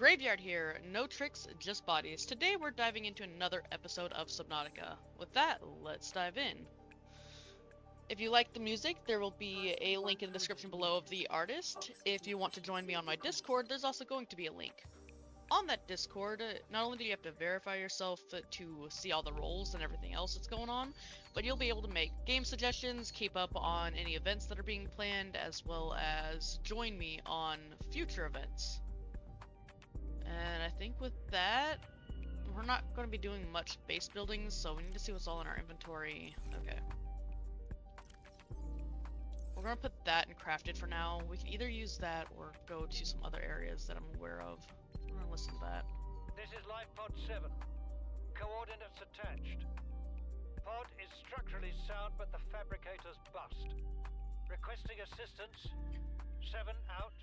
Graveyard here, no tricks, just bodies. Today we're diving into another episode of Subnautica. With that, let's dive in. If you like the music, there will be a link in the description below of the artist. If you want to join me on my Discord, there's also going to be a link. On that Discord, not only do you have to verify yourself to see all the roles and everything else that's going on, but you'll be able to make game suggestions, keep up on any events that are being planned, as well as join me on future events. And I think with that, we're not going to be doing much base building, so we need to see what's all in our inventory. Okay. We're going to put that and craft it for now. We can either use that or go to some other areas that I'm aware of. I'm going to listen to that. This is Life Pod 7. Coordinates attached. Pod is structurally sound, but the fabricator's bust. Requesting assistance. 7 out.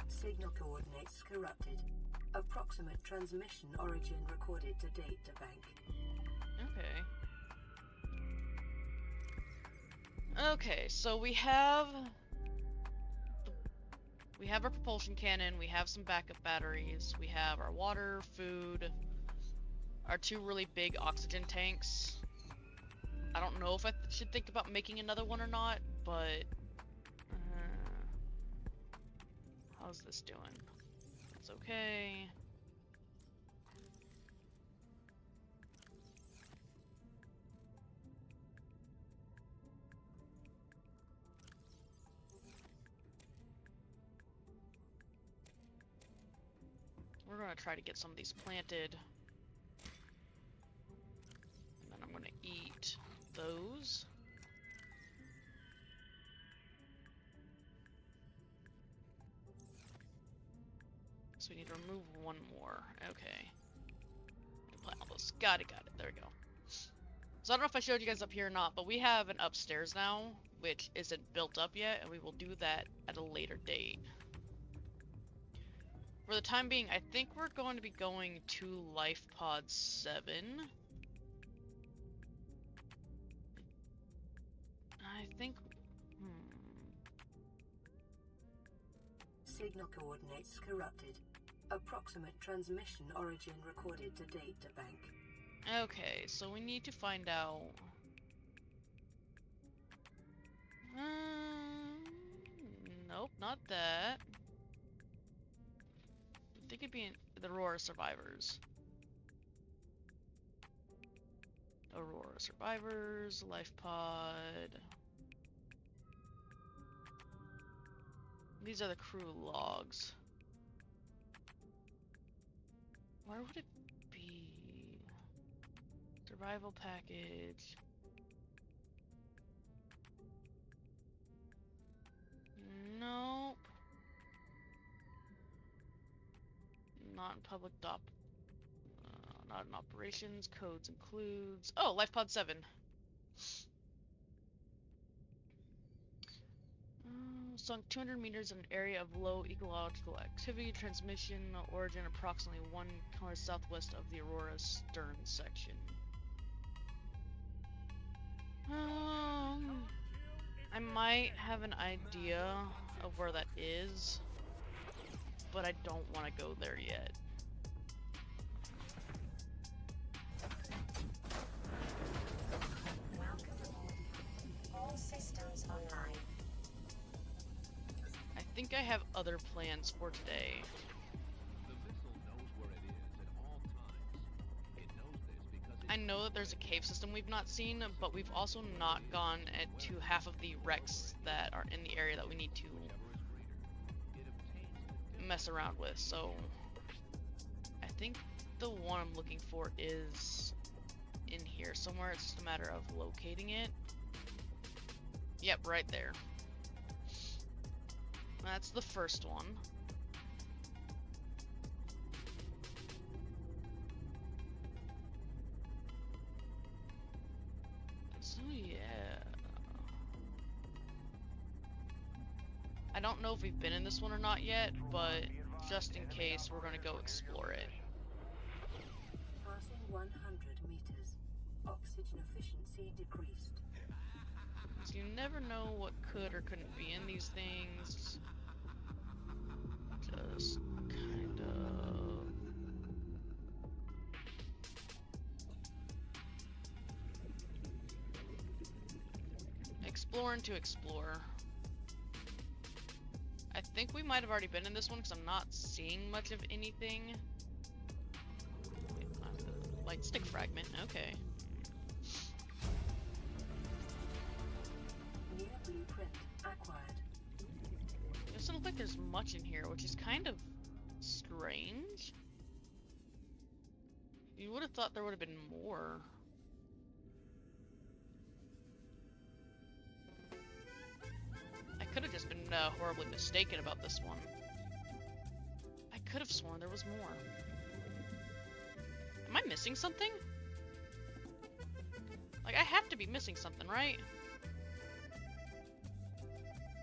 Signal coordinates corrupted. Approximate transmission origin recorded to data bank. Okay, so we have our propulsion cannon, we have some backup batteries, we have our water, food, our 2 really big oxygen tanks. I don't know if I should think about making another one or not, but how's this doing? It's okay. We're gonna try to get some of these planted. And then I'm gonna eat those. So we need to remove 1 more. Okay. Plant all those. Got it. There we go. So I don't know if I showed you guys up here or not, but we have an upstairs now, which isn't built up yet, and we will do that at a later date. For the time being, I think we're going to be going to Life Pod 7. I think... Signal coordinates corrupted. Approximate transmission origin recorded to data bank. Okay, so we need to find out... nope, not that. I think it'd be in the Aurora Survivors. Aurora Survivors, Life Pod. These are the crew logs. Where would it be? Survival package. Nope. Not in public not in operations. Codes includes... Oh, Life Pod 7. Sunk 200 meters in an area of low ecological activity. Transmission origin approximately 1 km southwest of the Aurora stern section. I might have an idea of where that is, but I don't want to go there yet. All systems online. I think I have other plans for today. I know that there's a cave system we've not seen, but we've also not gone to half of the wrecks that are in the area that we need to mess around with. So I think the one I'm looking for is in here somewhere. It's just a matter of locating it. Yep, right there. That's the first one. So yeah. I don't know if we've been in this one or not yet, but just in case, we're gonna go explore it. Passing 100 meters. Oxygen efficiency decreased. So you never know what could or couldn't be in these things. Just kind of exploring to explore. I think we might have already been in this one because I'm not seeing much of anything. Light stick fragment, okay. New blueprint acquired. It doesn't look like there's much in here, which is kind of strange. You would have thought there would have been more. I could have just been horribly mistaken about this one. I could have sworn there was more. Am I missing something? Like, I have to be missing something, right?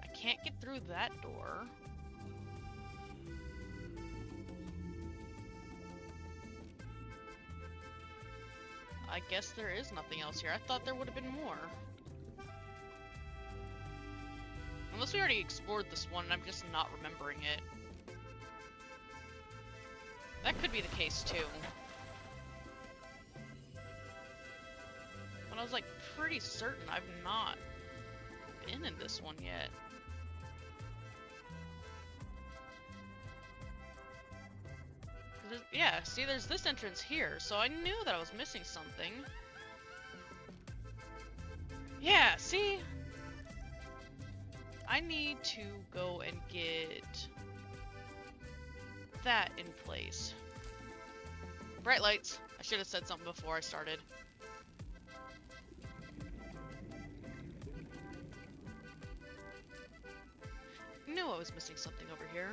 I can't get through that door. I guess there is nothing else here. I thought there would have been more. Unless we already explored this one and I'm just not remembering it. That could be the case too. But I was like pretty certain I've not been in this one yet. Yeah, see, there's this entrance here, so I knew that I was missing something. Yeah, see? I need to go and get that in place. Bright lights. I should have said something before I started. Knew I was missing something over here.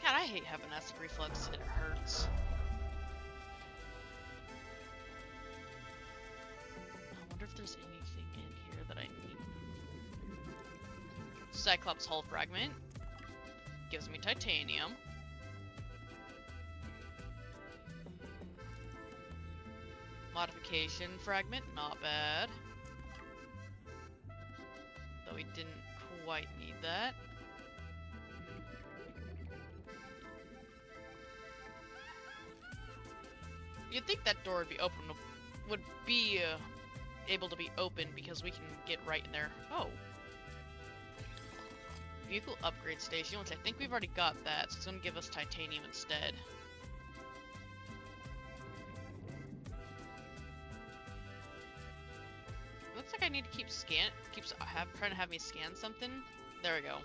God, I hate having acid reflux. It hurts. I wonder if there's anything in here that I need. Cyclops hull fragment. Gives me titanium. Modification fragment, not bad. Though we didn't quite need that. You'd think that door would be able to be open because we can get right in there. Oh. Vehicle upgrade station, which I think we've already got that, so it's gonna give us titanium instead. Looks like I need to keep trying to have me scan something. There we go.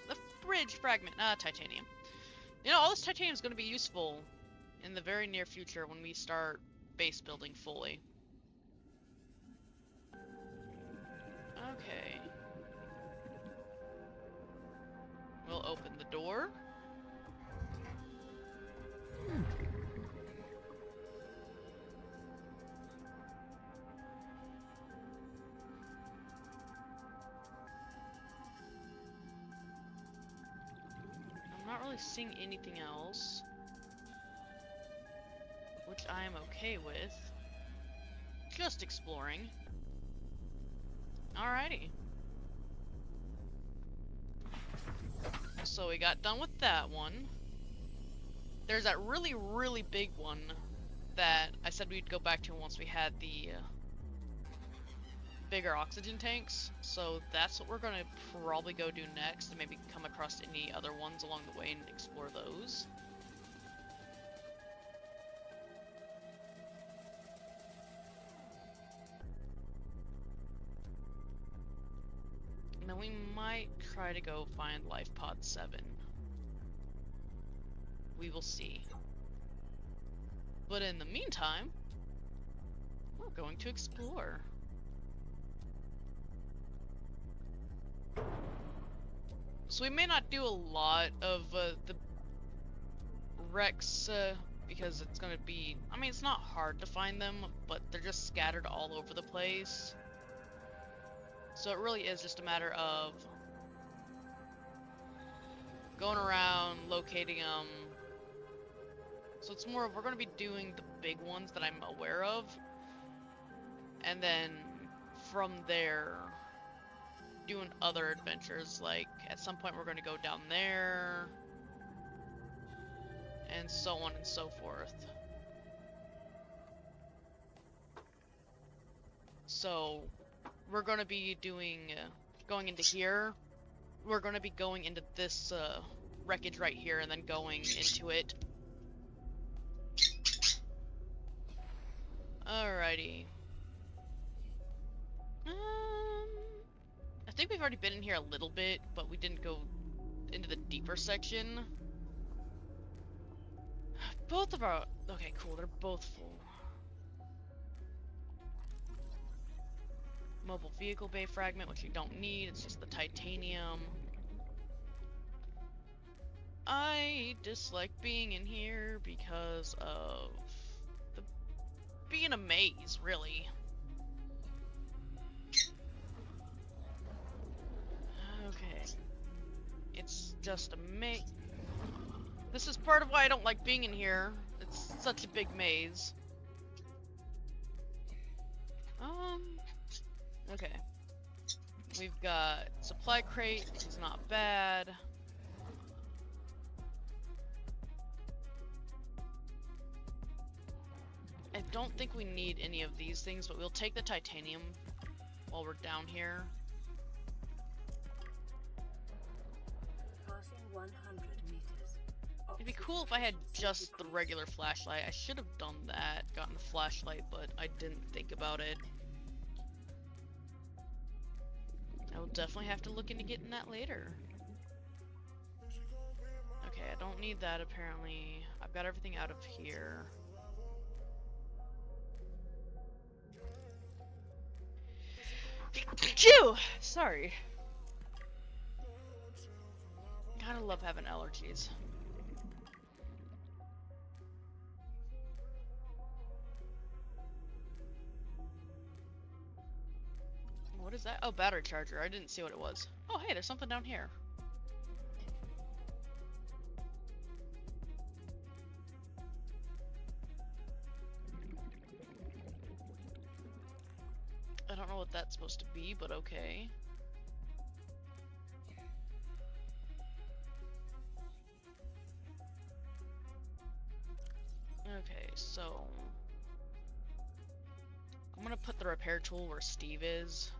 The bridge fragment, titanium. You know, all this titanium is gonna be useful in the very near future when we start base building fully. Okay. We'll open the door. I'm not really seeing anything else, which I am okay with. Just exploring. Alrighty. So we got done with that one. There's that really, really big one that I said we'd go back to once we had the bigger oxygen tanks. So that's what we're gonna probably go do next, and maybe come across any other ones along the way and explore those. And then we might try to go find Life Pod 7. We will see. But in the meantime, we're going to explore. So we may not do a lot of the wrecks because it's going to be, I mean, it's not hard to find them, but they're just scattered all over the place. So it really is just a matter of going around, locating them. So it's more of, we're going to be doing the big ones that I'm aware of. And then from there, doing other adventures. Like, at some point we're going to go down there. And so on and so forth. So we're gonna be doing, going into here. We're gonna be going into this wreckage right here, and then going into it. Alrighty. I think we've already been in here a little bit, but we didn't go into the deeper section. Both of our... Okay, cool, they're both full. Mobile vehicle bay fragment, which you don't need, it's just the titanium. I dislike being in here because of being a maze, really. Okay. It's just a maze. This is part of why I don't like being in here. It's such a big maze. Okay. We've got supply crate, which is not bad. I don't think we need any of these things, but we'll take the titanium while we're down here. Passing 100 meters. It'd be cool if I had just the regular flashlight. I should have done that, gotten the flashlight, but I didn't think about it. I will definitely have to look into getting that later. Okay, I don't need that apparently. I've got everything out of here. Phew! Sorry. Gotta love having allergies. What is that? Oh, battery charger. I didn't see what it was. Oh, hey, there's something down here. I don't know what that's supposed to be, but okay. Okay, so I'm gonna put the repair tool where Steve is.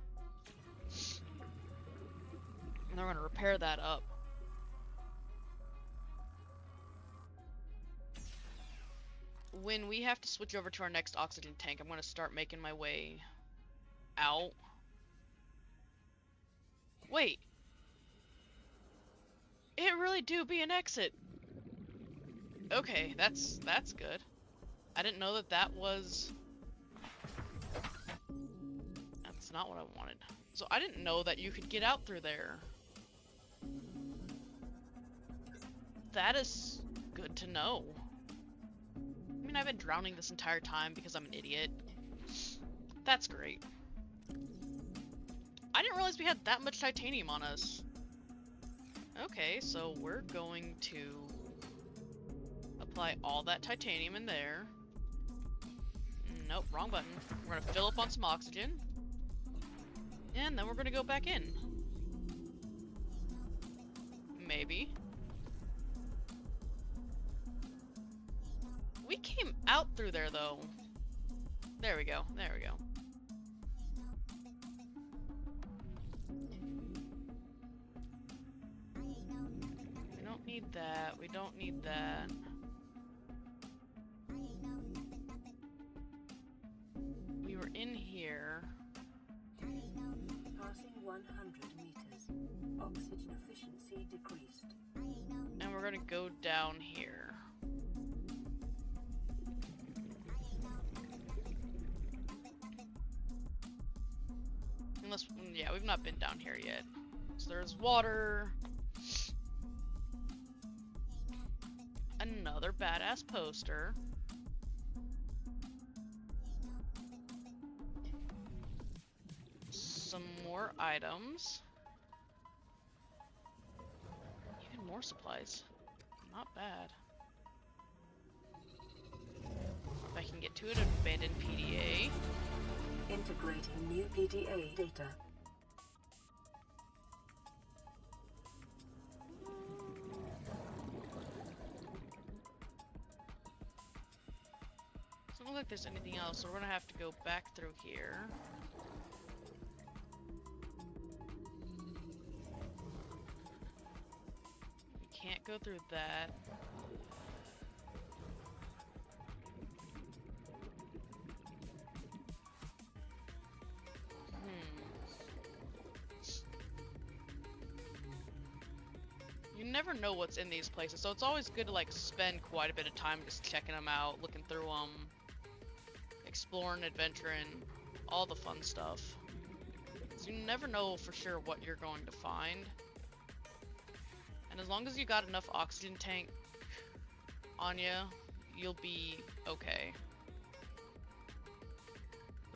And they're gonna repair that up. When we have to switch over to our next oxygen tank, I'm gonna start making my way out. Wait. It really do be an exit. Okay, that's good. I didn't know that that was... That's not what I wanted. So I didn't know that you could get out through there. That is good to know. I mean, I've been drowning this entire time because I'm an idiot. That's great. I didn't realize we had that much titanium on us. Okay, so we're going to apply all that titanium in there. Nope, wrong button. We're gonna fill up on some oxygen. And then we're gonna go back in. Maybe. We came out through there though. There we go, there we go. We don't need that, we don't need that. We were in here. Passing 100 meters. Oxygen efficiency decreased. And we're gonna go down here. Unless, yeah, we've not been down here yet. So there's water. Another badass poster. Some more items. Even more supplies. Not bad. If I can get to it, abandoned PDA. Integrating new PDA data. Doesn't look like there's anything else, so we're gonna have to go back through here. go through that. You never know what's in these places, so it's always good to like spend quite a bit of time just checking them out, looking through them, exploring, adventuring, all the fun stuff. So you never know for sure what you're going to find. And as long as you got enough oxygen tank on you, you'll be okay.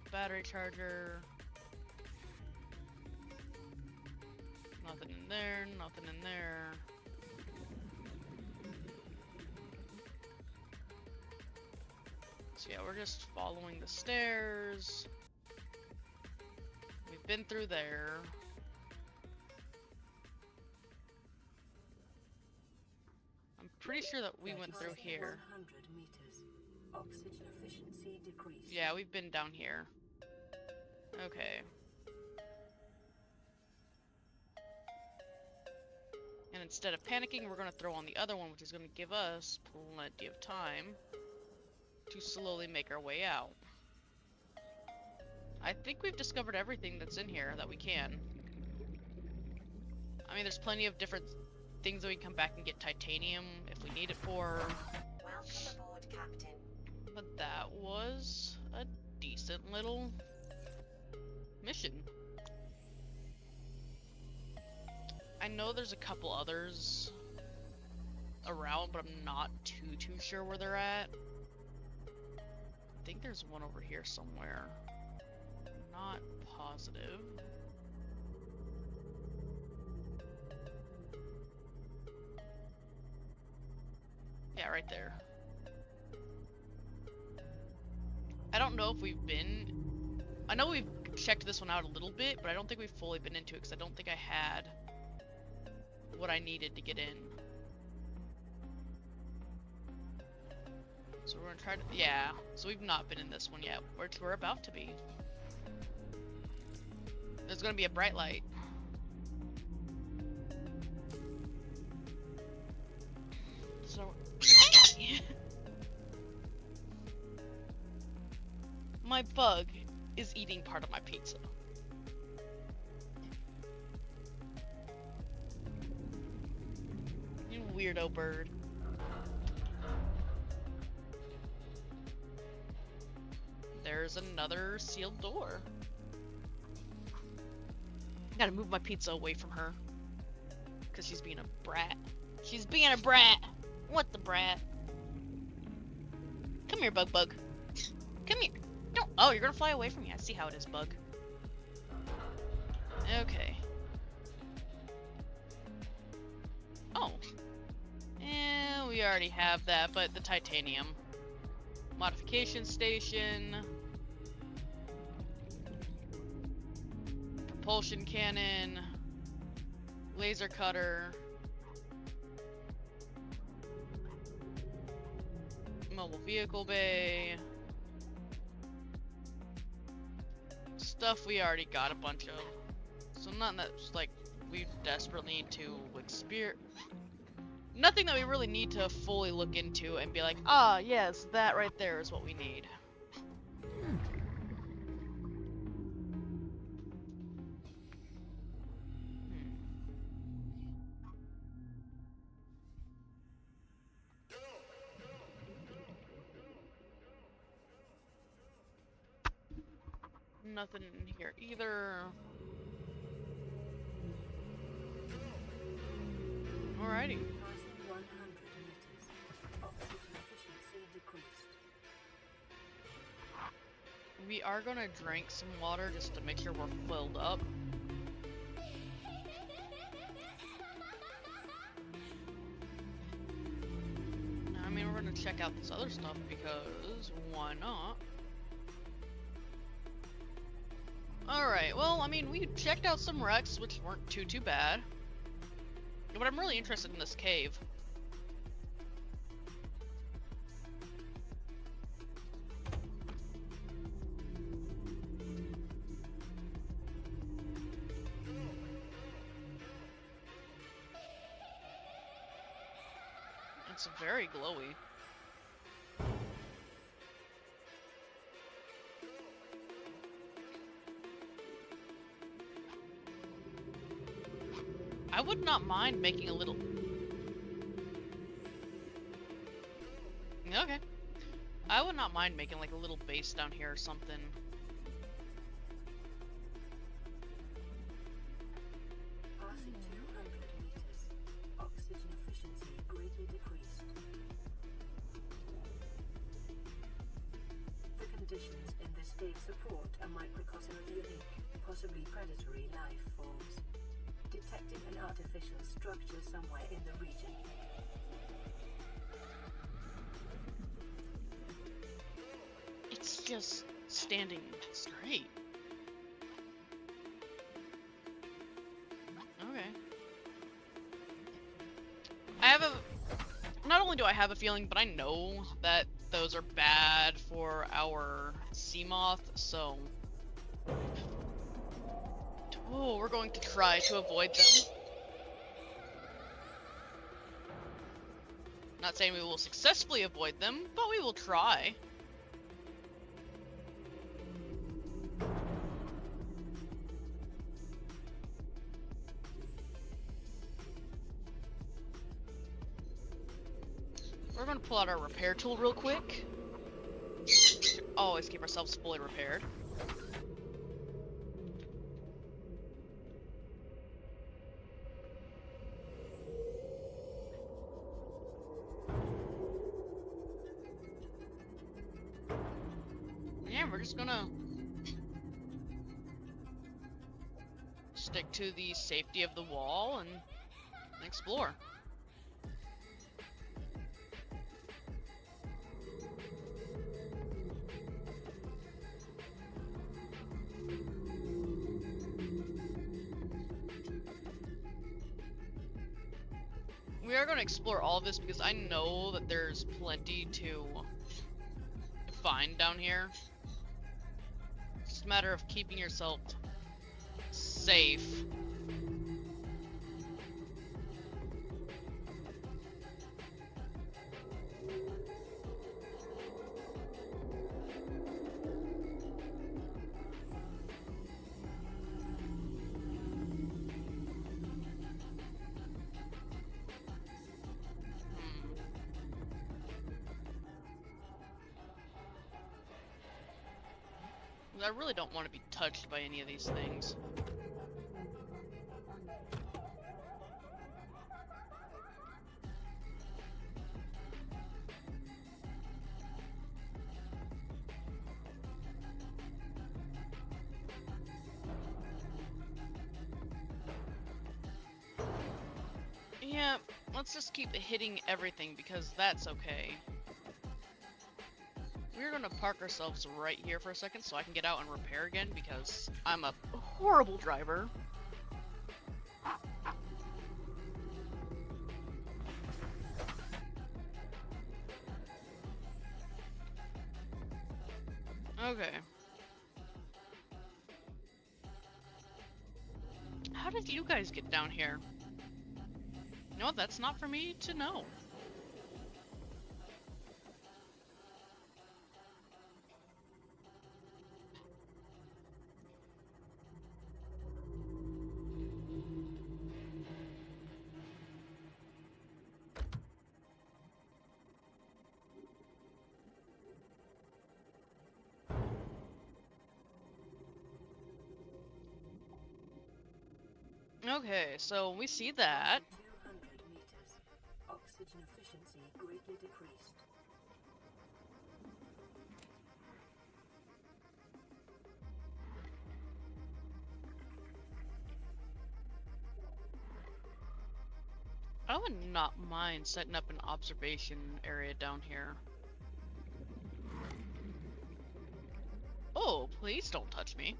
The battery charger. Nothing in there, nothing in there. So yeah, we're just following the stairs. We've been through there. I'm pretty sure that we went through here. 100 meters. Oxygen efficiency decreased. Yeah, we've been down here. Okay. And instead of panicking, we're going to throw on the other one, which is going to give us plenty of time to slowly make our way out. I think we've discovered everything that's in here that we can. I mean, there's plenty of different things that we can come back and get titanium if we need it for. Welcome aboard, Captain. But that was a decent little mission. I know there's a couple others around, but I'm not too sure where they're at. I think there's one over here somewhere. Not positive. Yeah, right there. I don't know if we've been... I know we've checked this one out a little bit, but I don't think we've fully been into it because I don't think I had what I needed to get in. So we're gonna try to... Yeah, so we've not been in this one yet, which we're about to be. There's gonna be a bright light. So... My bug is eating part of my pizza. You weirdo bird. There's another sealed door. Gotta move my pizza away from her. Because she's being a brat. She's being a brat! What the brat? Come here, bug. Come here. No. Oh, you're gonna fly away from me. I see how it is, bug. Okay. Oh. And we already have that, but the titanium. Modification station. Propulsion cannon. Laser cutter. Mobile vehicle bay. Stuff we already got a bunch of. So nothing that's like we desperately need to experience. Nothing that we really need to fully look into and be like, ah, yes, that right there is what we need. Nothing in here either. Alrighty. 100 meters. Oxygen efficiency decreased. We are gonna drink some water just to make sure we're filled up. I mean, we're gonna check out this other stuff because why not? Alright, well, I mean, we checked out some wrecks, which weren't too bad. But I'm really interested in this cave. It's very glowy. I would not mind making a little... Okay. I would not mind making like a little base down here or something. Passing 200 meters. Oxygen efficiency greatly decreased. The conditions in this state support a microcosm of unique, possibly predatory life forms. Detecting an artificial structure somewhere in the region. It's just standing straight. Okay. I have a... Not only do I have a feeling, but I know that those are bad for our Seamoth, so... Oh, we're going to try to avoid them. Not saying we will successfully avoid them, but we will try. We're going to pull out our repair tool real quick. Always keep ourselves fully repaired. Yeah, we're just gonna stick to the safety of the wall and explore. We are going to explore all of this because I know that there's plenty to find down here. It's just a matter of keeping yourself safe. I really don't want to be touched by any of these things. Yeah, let's just keep hitting everything because that's okay. We're gonna park ourselves right here for a second so I can get out and repair again because I'm a horrible driver. Okay. How did you guys get down here? You know what, that's not for me to know. Okay, so we see that. 200 meters. Oxygen efficiency greatly decreased. I would not mind setting up an observation area down here. Oh, please don't touch me.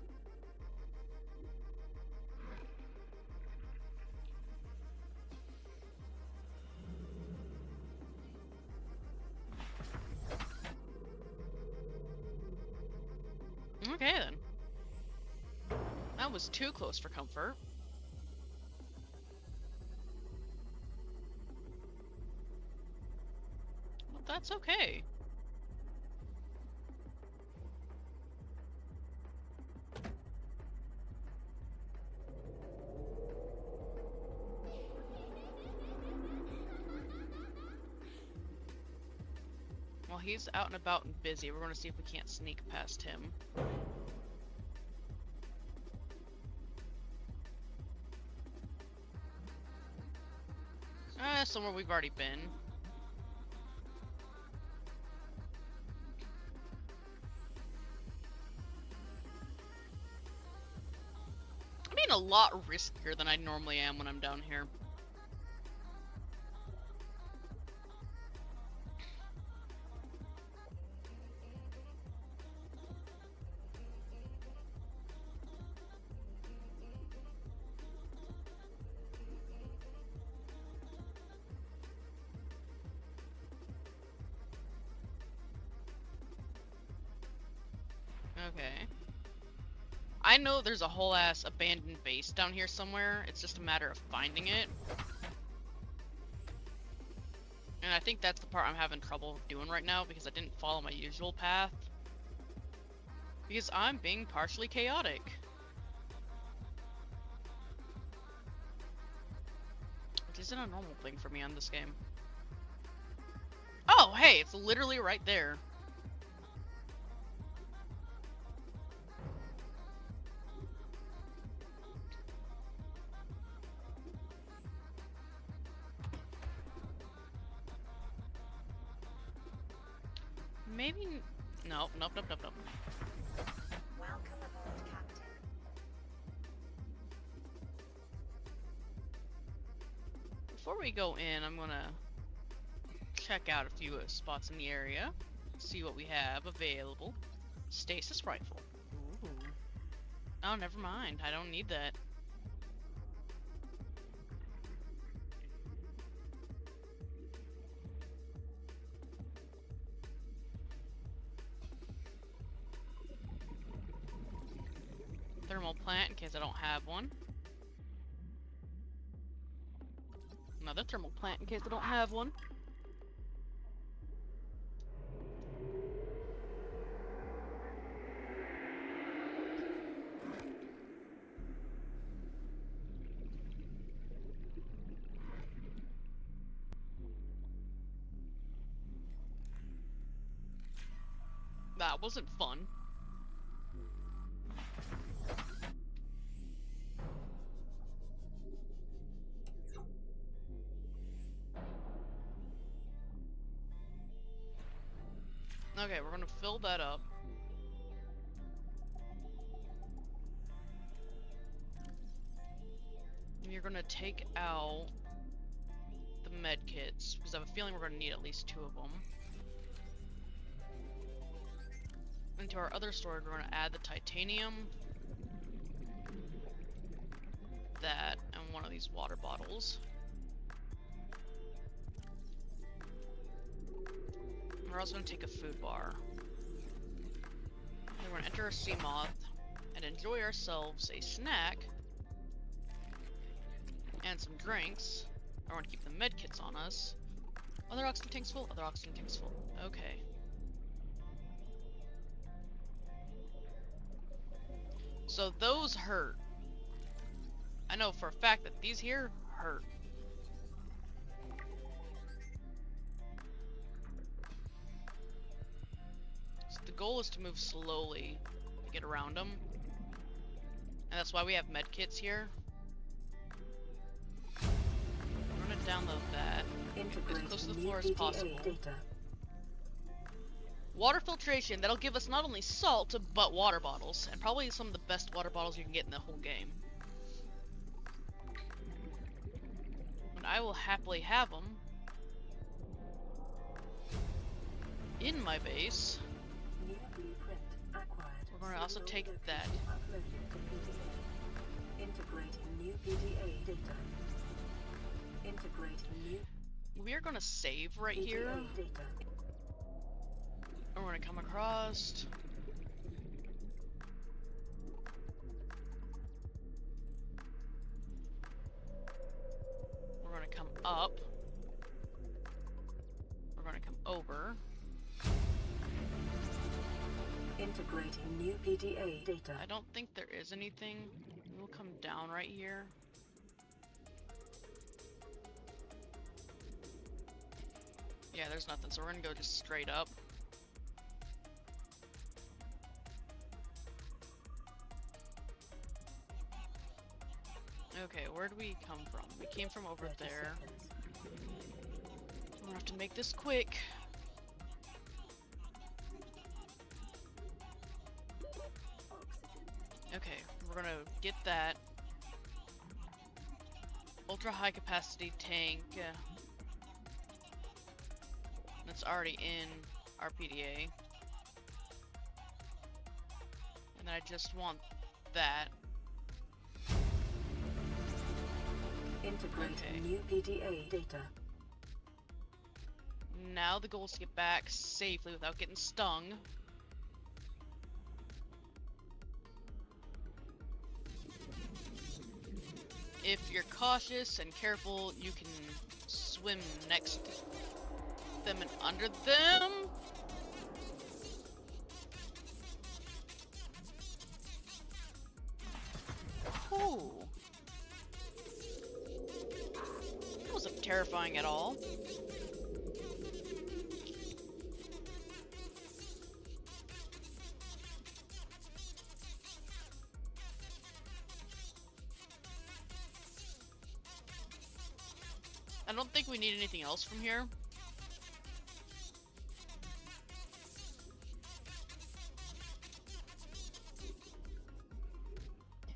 Okay then. That was too close for comfort. That's okay. While he's out and about and busy, we're going to see if we can't sneak past him. Somewhere we've already been. I'm being a lot riskier than I normally am when I'm down here. Okay. I know there's a whole ass abandoned base down here somewhere. It's just a matter of finding it. And I think that's the part I'm having trouble doing right now because I didn't follow my usual path. Because I'm being partially chaotic. Which isn't a normal thing for me on this game. Oh, hey, it's literally right there. Maybe... Nope. Welcome aboard, Captain. Before we go in, I'm gonna check out a few spots in the area. See what we have available. Stasis rifle. Ooh. Oh, never mind. I don't need that. Thermal plant in case I don't have one. Another thermal plant in case I don't have one. That wasn't fun. Okay, we're gonna fill that up. And you're gonna take out the med kits, because I have a feeling we're gonna need at least 2 of them. Into our other storage, we're gonna add the titanium, that, and one of these water bottles. We're also going to take a food bar. Then we're going to enter a Seamoth and enjoy ourselves a snack and some drinks. I want to keep the med kits on us. Other oxygen tanks full? Other oxygen tanks full. Okay. So those hurt. I know for a fact that these here hurt. The goal is to move slowly to get around them, and that's why we have med kits here. I'm gonna download that as close to the floor as possible. Water filtration, that'll give us not only salt, but water bottles, and probably some of the best water bottles you can get in the whole game. And I will happily have them in my base. We're going to also take that. Integrating new PDA data. Integrating new We are going to save right here. data. And we're going to come across. We're going to come up. We're we're gonna come over. Integrating new PDA data. I don't think there is anything. We'll come down right here. Yeah, there's nothing, so we're gonna go just straight up. Okay, where do we come from? We came from over 30 there. seconds. We're gonna have to make this quick. Oxygen. Okay, we're gonna get that. Ultra high capacity tank. That's already in our PDA. And I just want that. Integrating Okay. new PDA data. Now the goal is to get back safely without getting stung. If you're cautious and careful, you can swim next to them and under them. Ooh. That wasn't terrifying at all. I don't think we need anything else from here.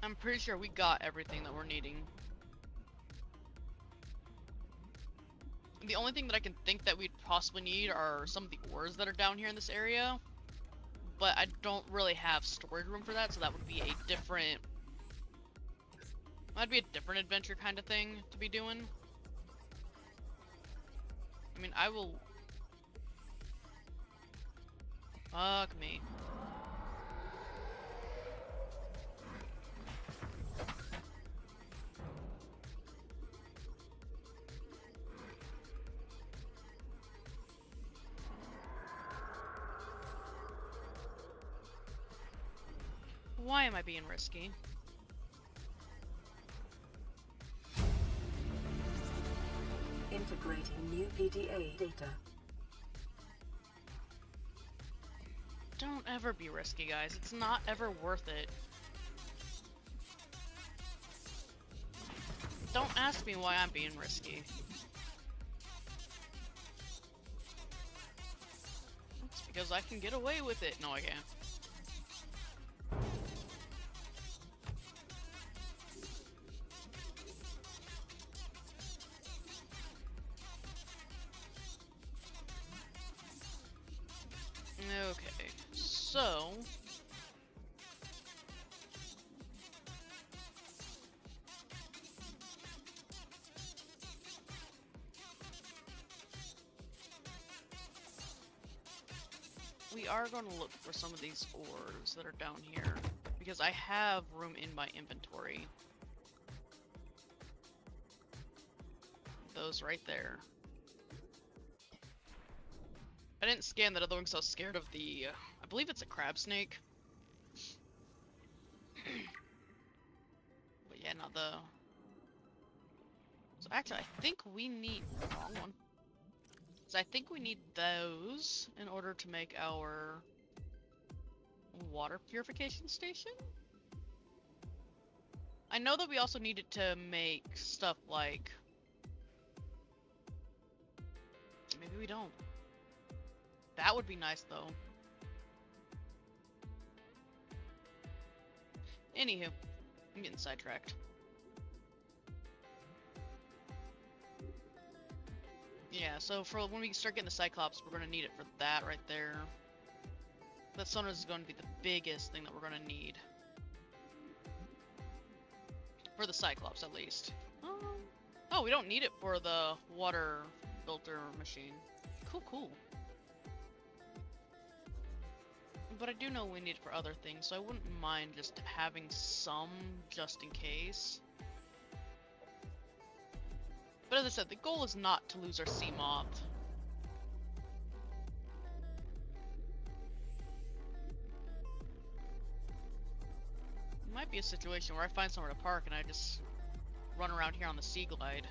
I'm pretty sure we got everything that we're needing. The only thing that I can think that we'd possibly need are some of the ores that are down here in this area. But I don't really have storage room for that, so that would be a different... That'd be a different adventure kind of thing to be doing. I mean, I will... Fuck me. Why am I being risky? Integrating new PDA data. Don't ever be risky, guys. It's not ever worth it. Don't ask me why I'm being risky. It's because I can get away with it. No, I can't. Okay, so... we are going to look for some of these ores that are down here, because I have room in my inventory. Those right there. I didn't scan that other one because I was scared of the, I believe it's a crabsnake. But yeah, not the... So actually, I think we need... Wrong one. So I think we need those in order to make our water purification station? I know that we also need it to make stuff like... Maybe we don't. That would be nice, though. Anywho, I'm getting sidetracked. Yeah, so for when we start getting the Cyclops, we're going to need it for that right there. That sonar is going to be the biggest thing that we're going to need. For the Cyclops, at least. Oh, we don't need it for the water filter machine. Cool, cool. But I do know we need it for other things, so I wouldn't mind just having some just in case. But as I said, the goal is not to lose our Seamoth. might be a situation where I find somewhere to park and I just run around here on the Sea Glide.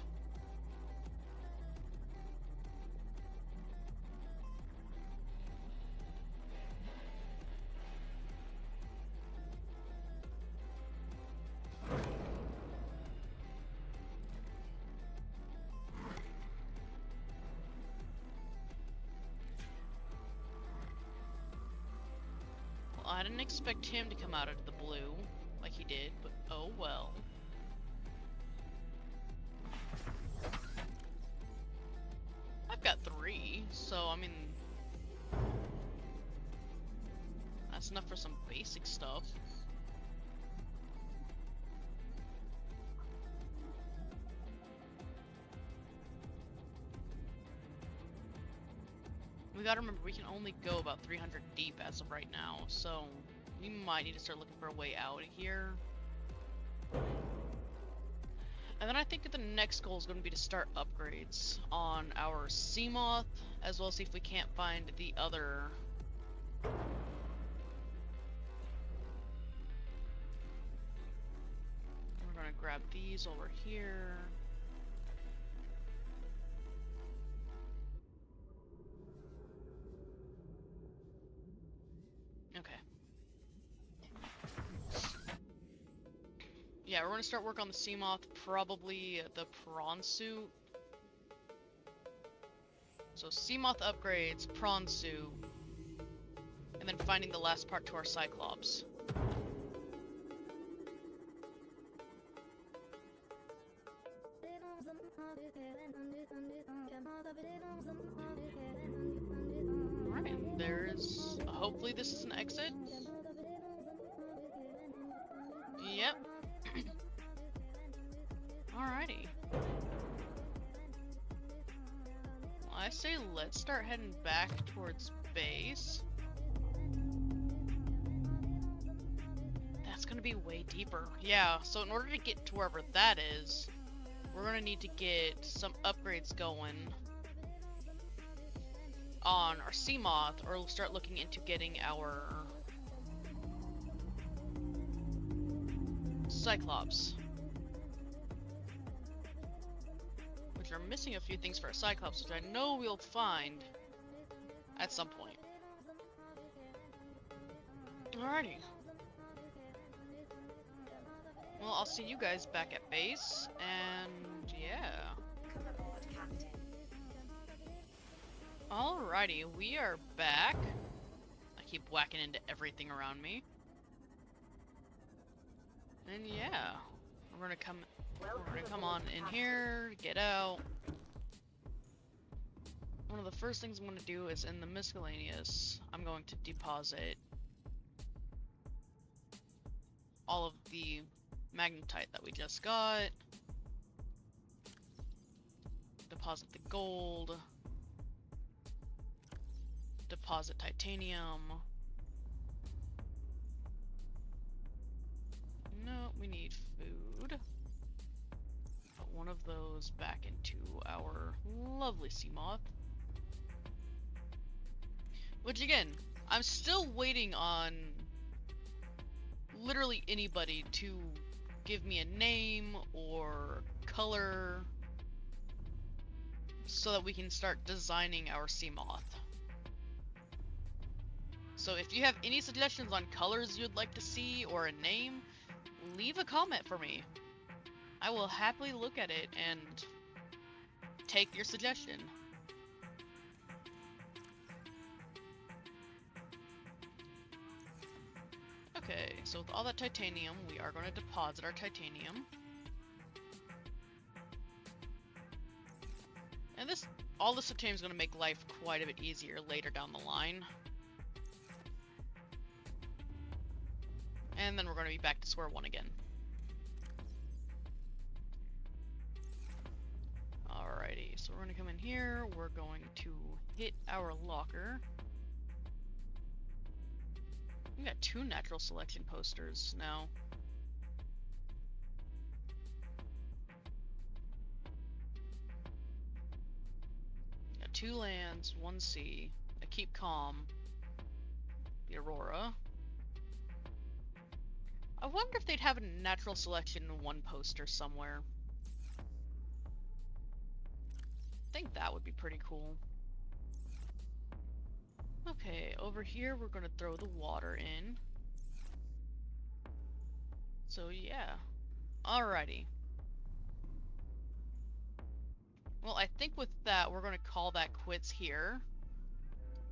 I didn't expect him to come out of the blue like he did, but oh well. I've got 3, so I mean, that's enough for some basic stuff. We gotta remember, we can only go about 300 deep as of right now, so we might need to start looking for a way out of here. And then I think that the next goal is going to be to start upgrades on our Seamoth, as well as see if we can't find the other... We're gonna grab these while we're here. Okay. Yeah, we're gonna start work on the Seamoth, probably the prawn suit. So Seamoth upgrades, prawn suit, and then finding the last part to our Cyclops. Alright, there's... hopefully this is an exit. Yep. Alrighty. I say let's start heading back towards base. That's gonna be way deeper. Yeah, so in order to get to wherever that is, we're gonna need to get some upgrades going on our Seamoth, or we'll start looking into getting our Cyclops. Which are missing a few things for a Cyclops, which I know we'll find at some point. Alrighty. Well, I'll see you guys back at base, and yeah. Come aboard, Captain. Alrighty, we are back. I keep whacking into everything around me. And yeah, we're gonna come on in here, get out. One of the first things I'm gonna do is in the miscellaneous, I'm going to deposit all of the magnetite that we just got. Deposit the gold. Deposit titanium. No, we need food. Put one of those back into our lovely Seamoth. Which again, I'm still waiting on literally anybody to give me a name or color so that we can start designing our Seamoth. So if you have any suggestions on colors you'd like to see or a name, leave a comment for me. I will happily look at it and take your suggestion. Okay, so with all that titanium, we are going to deposit our titanium. And all this titanium is going to make life quite a bit easier later down the line. And then we're going to be back to square one again. Alrighty, so we're going to come in here, we're going to hit our locker. We got 2 natural selection posters now. Got 2 lands, 1 sea, a keep calm, the Aurora. I wonder if they'd have a natural selection in one poster somewhere. I think that would be pretty cool. Okay, over here we're gonna throw the water in. So yeah. Alrighty. Well, I think with that, we're gonna call that quits here.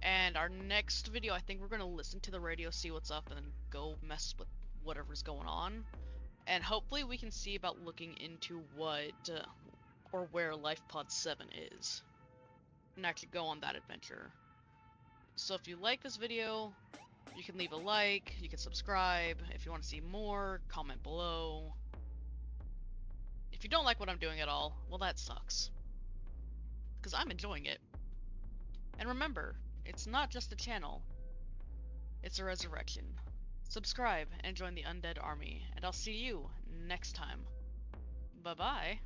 And our next video, I think we're gonna listen to the radio, see what's up, and then go mess with whatever's going on. And hopefully we can see about looking into what, or where LifePod 7 is. And actually go on that adventure. So if you like this video, you can leave a like, you can subscribe. If you want to see more, comment below. If you don't like what I'm doing at all, well that sucks. Because I'm enjoying it. And remember, it's not just a channel, it's a resurrection. Subscribe and join the undead army, and I'll see you next time. Bye-bye.